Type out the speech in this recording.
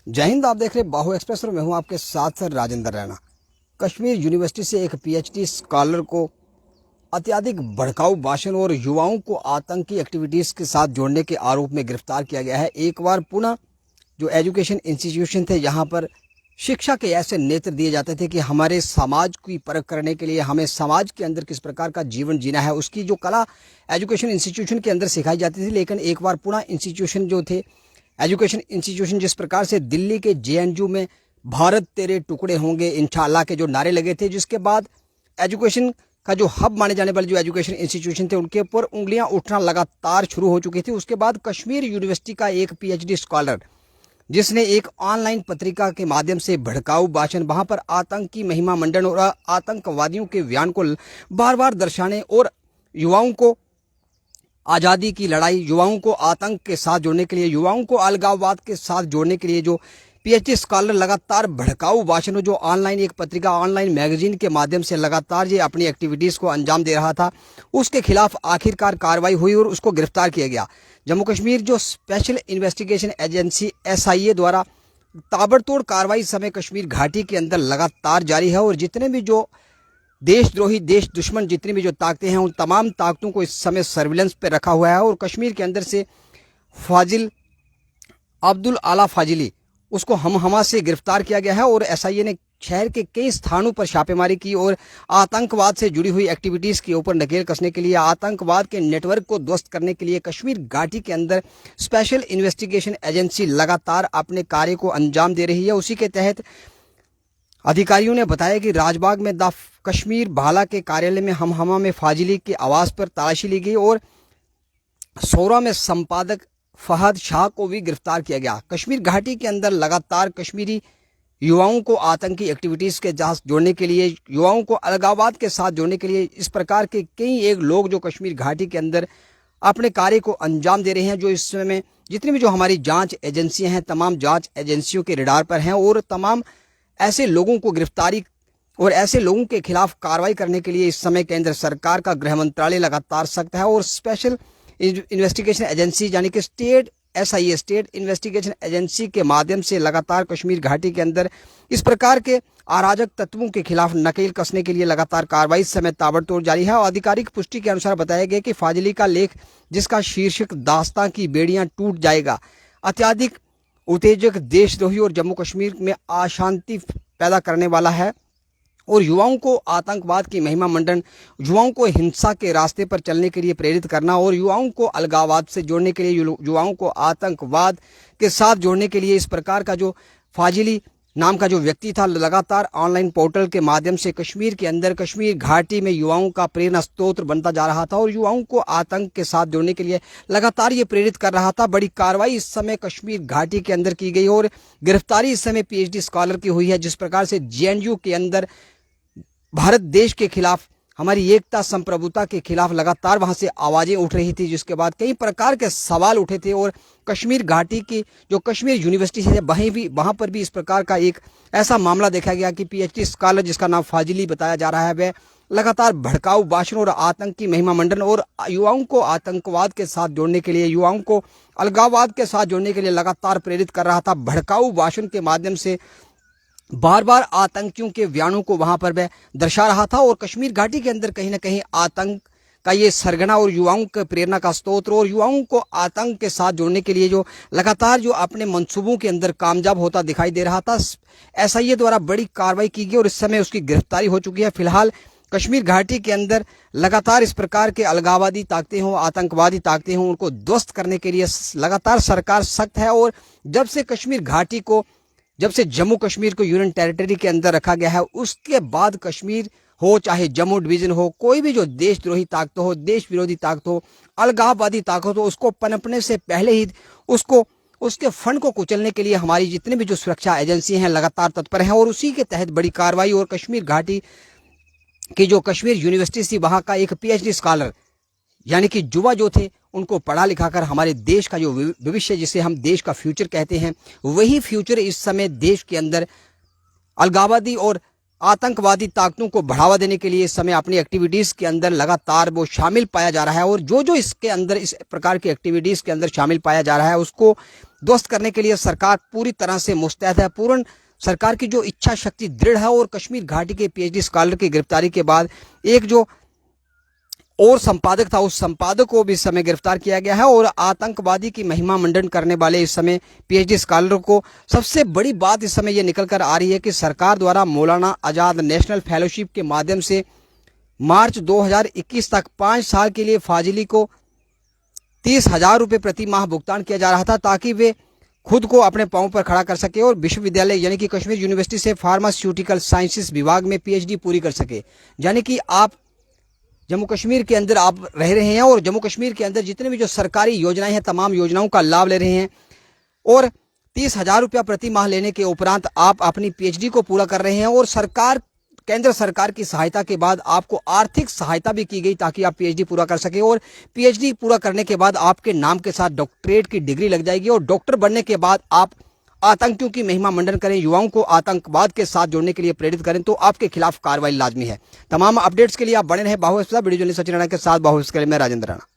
जय हिंद। आप देख रहे हैं बाहु एक्सप्रेस और मैं हूं आपके साथ सर राजेंद्र रैना। कश्मीर यूनिवर्सिटी से एक पीएचडी स्कॉलर को अत्यधिक भड़काऊ भाषण और युवाओं को आतंकी एक्टिविटीज के साथ जोड़ने के आरोप में गिरफ्तार किया गया है। एक बार पुनः जो एजुकेशन इंस्टीट्यूशन थे, यहाँ पर शिक्षा के ऐसे नेत्र दिए जाते थे कि हमारे समाज की परख करने के लिए हमें समाज के अंदर किस प्रकार का जीवन जीना है, उसकी जो कला एजुकेशन इंस्टीट्यूशन के अंदर सिखाई जाती थी। लेकिन एक बार पुनः इंस्टीट्यूशन जो थे, एजुकेशन इंस्टीट्यूशन जिस प्रकार से दिल्ली के जेएनयू में भारत तेरे टुकड़े होंगे इंशाअल्लाह के जो नारे लगे थे, जिसके बाद एजुकेशन का जो हब माने जाने वाले जो एजुकेशन इंस्टीट्यूशन थे उनके ऊपर उंगलियां उठना लगातार शुरू हो चुकी थी। उसके बाद कश्मीर यूनिवर्सिटी का एक पीएचडी स्कॉलर जिसने एक ऑनलाइन पत्रिका के माध्यम से भड़काऊ भाषण, वहां पर आतंकी महिमा मंडन और आतंकवादियों के बयान को बार बार दर्शाने और युवाओं को आज़ादी की लड़ाई, युवाओं को आतंक के साथ जोड़ने के लिए, युवाओं को अलगाववाद के साथ जोड़ने के लिए जो पीएचडी स्कॉलर लगातार भड़काऊ भाषणों, जो ऑनलाइन एक पत्रिका, ऑनलाइन मैगजीन के माध्यम से लगातार ये अपनी एक्टिविटीज़ को अंजाम दे रहा था, उसके खिलाफ आखिरकार कार्रवाई हुई और उसको गिरफ्तार किया गया। जम्मू कश्मीर जो स्पेशल इन्वेस्टिगेशन एजेंसी एसआईए द्वारा ताबड़तोड़ कार्रवाई समय कश्मीर घाटी के अंदर लगातार जारी है और जितने भी जो देशद्रोही, देश दुश्मन जितनी भी जो ताकतें हैं, उन तमाम ताकतों को इस समय सर्विलेंस पे रखा हुआ है। और कश्मीर के अंदर से फाजिल अब्दुल आला फाजिली, उसको हमहमा से गिरफ्तार किया गया है और एसआईए ने शहर के कई स्थानों पर छापेमारी की और आतंकवाद से जुड़ी हुई एक्टिविटीज़ के ऊपर नकेल कसने के लिए, आतंकवाद के नेटवर्क को ध्वस्त करने के लिए कश्मीर घाटी के अंदर स्पेशल इन्वेस्टिगेशन एजेंसी लगातार अपने कार्य को अंजाम दे रही है। उसी के तहत अधिकारियों ने बताया कि राजबाग में द कश्मीर भाला के कार्यालय में हमहमा में फाजिली के आवास पर तलाशी ली गई और सोरा में संपादक फहद शाह को भी गिरफ्तार किया गया। कश्मीर घाटी के अंदर लगातार कश्मीरी युवाओं को आतंकी एक्टिविटीज़ के साथ जोड़ने के लिए, युवाओं को अलगाववाद के साथ जोड़ने के लिए इस प्रकार के कई एक लोग जो कश्मीर घाटी के अंदर अपने कार्य को अंजाम दे रहे हैं, जो इस समय जितनी भी जो हमारी जांच एजेंसियां हैं, तमाम जांच एजेंसियों के रडार पर हैं और तमाम ऐसे लोगों को गिरफ्तारी और ऐसे लोगों के खिलाफ कार्रवाई करने के लिए इस समय केंद्र सरकार का गृह मंत्रालय लगातार सख्त है। और स्पेशल इन्वेस्टिगेशन एजेंसी यानी कि state SIA, state investigation agency के माध्यम से लगातार कश्मीर घाटी के अंदर इस प्रकार के अराजक तत्वों के खिलाफ नकेल कसने के लिए लगातार कार्रवाई इस समय ताबड़तोड़ जारी है। और आधिकारिक पुष्टि के अनुसार बताया गया कि फाजिली का लेख, जिसका शीर्षक दास्तां की बेड़ियां टूट जाएगा, अत्यधिक उत्तेजक, देशद्रोही और जम्मू कश्मीर में अशांति पैदा करने वाला है और युवाओं को आतंकवाद की महिमा मंडन, युवाओं को हिंसा के रास्ते पर चलने के लिए प्रेरित करना और युवाओं को अलगाववाद से जोड़ने के लिए, युवाओं को आतंकवाद के साथ जोड़ने के लिए इस प्रकार का जो फाजिली नाम का जो व्यक्ति था, लगातार ऑनलाइन पोर्टल के माध्यम से कश्मीर के अंदर, कश्मीर घाटी में युवाओं का प्रेरणा स्रोत बनता जा रहा था और युवाओं को आतंक के साथ जोड़ने के लिए लगातार ये प्रेरित कर रहा था। बड़ी कार्रवाई इस समय कश्मीर घाटी के अंदर की गई और गिरफ्तारी इस समय पीएचडी स्कॉलर की हुई है। जिस प्रकार से जेएनयू के अंदर भारत देश के खिलाफ, हमारी एकता संप्रभुता के खिलाफ लगातार वहां से आवाजें उठ रही थी, जिसके बाद कई प्रकार के सवाल उठे थे और कश्मीर घाटी की जो कश्मीर यूनिवर्सिटी है वहां पर भी इस प्रकार का एक ऐसा मामला देखा गया कि पीएचडी स्कॉलर जिसका नाम फाजिली बताया जा रहा है, वह लगातार भड़काऊ भाषण और आतंकी महिमा मंडन और युवाओं को आतंकवाद के साथ जोड़ने के लिए, युवाओं को अलगाववाद के साथ जोड़ने के लिए लगातार प्रेरित कर रहा था। भड़काऊ भाषण के माध्यम से बार बार आतंकियों के बयानों को वहां पर वह दर्शा रहा था और कश्मीर घाटी के अंदर कहीं ना कहीं आतंक का ये सरगना और युवाओं के प्रेरणा का स्रोत और युवाओं को आतंक के साथ जोड़ने के लिए जो लगातार जो अपने मंसूबों के अंदर कामयाब होता दिखाई दे रहा था। एसआईए द्वारा बड़ी कार्रवाई की गई और इस समय उसकी गिरफ्तारी हो चुकी है। फिलहाल कश्मीर घाटी के अंदर लगातार इस प्रकार के अलगाववादी ताकतें हों, आतंकवादी ताकतें हों, उनको ध्वस्त करने के लिए लगातार सरकार सख्त है। और जब से कश्मीर घाटी को, जब से जम्मू कश्मीर को यूनियन टेरिटरी के अंदर रखा गया है, उसके बाद कश्मीर हो चाहे जम्मू डिवीजन हो, कोई भी जो देशद्रोही ताकत हो, देश विरोधी ताकत हो, अलगाववादी ताकत हो, उसको पनपने से पहले ही उसको, उसके फंड को कुचलने के लिए हमारी जितने भी जो सुरक्षा एजेंसी हैं लगातार तत्पर हैं। और उसी के तहत बड़ी कार्रवाई और कश्मीर घाटी की जो कश्मीर यूनिवर्सिटी थी, वहाँ का एक पीएचडी स्कॉलर यानी कि युवा जो थे, उनको पढ़ा लिखा कर हमारे देश का जो भविष्य, जिसे हम देश का फ्यूचर कहते हैं, वही फ्यूचर इस समय देश के अंदर अलगाववादी और आतंकवादी ताकतों को बढ़ावा देने के लिए इस समय अपनी एक्टिविटीज़ के अंदर लगातार वो शामिल पाया जा रहा है। और जो जो इसके अंदर इस प्रकार की एक्टिविटीज़ के अंदर शामिल पाया जा रहा है, उसको ध्वस्त करने के लिए सरकार पूरी तरह से मुस्तैद है। पूर्ण सरकार की जो इच्छा शक्ति दृढ़ है और कश्मीर घाटी के पीएचडी स्कॉलर की गिरफ्तारी के बाद एक जो और संपादक था, उस संपादक को भी इस समय गिरफ्तार किया गया है और आतंकवादी की महिमा मंडन करने वाले इस समय पीएचडी स्कॉलर को सबसे बड़ी बात इस समय यह निकल कर आ रही है कि सरकार द्वारा मौलाना आजाद नेशनल फेलोशिप के माध्यम से मार्च 2021 तक 5 साल के लिए फाजिली को 30,000 रुपये प्रति माह भुगतान किया जा रहा था ताकि वे खुद को अपने पांव पर खड़ा कर सके और विश्वविद्यालय यानी कि कश्मीर यूनिवर्सिटी से फार्मास्यूटिकल साइंसेस विभाग में पीएचडी पूरी कर सके। यानी कि आप जम्मू कश्मीर के अंदर आप रह रहे हैं और जम्मू कश्मीर के अंदर जितने भी जो सरकारी योजनाएं हैं तमाम योजनाओं का लाभ ले रहे हैं और 30,000 रुपया प्रति माह लेने के उपरांत आप अपनी पीएचडी को पूरा कर रहे हैं और सरकार केंद्र सरकार की सहायता के बाद आपको आर्थिक सहायता भी की गई ताकि आप पीएचडी पूरा कर सके और पीएचडी पूरा करने के बाद आपके नाम के साथ डॉक्टरेट की डिग्री लग जाएगी और डॉक्टर बनने के बाद आप आतंकियों की महिमा मंडन करें, युवाओं को आतंकवाद के साथ जोड़ने के लिए प्रेरित करें तो आपके खिलाफ कार्रवाई लाजमी है। तमाम अपडेट्स के लिए आप बने रहें बाहु वीडियो जर्नलिस्ट सचिन राणा के साथ। बाहु मैं राजेंद्र राणा।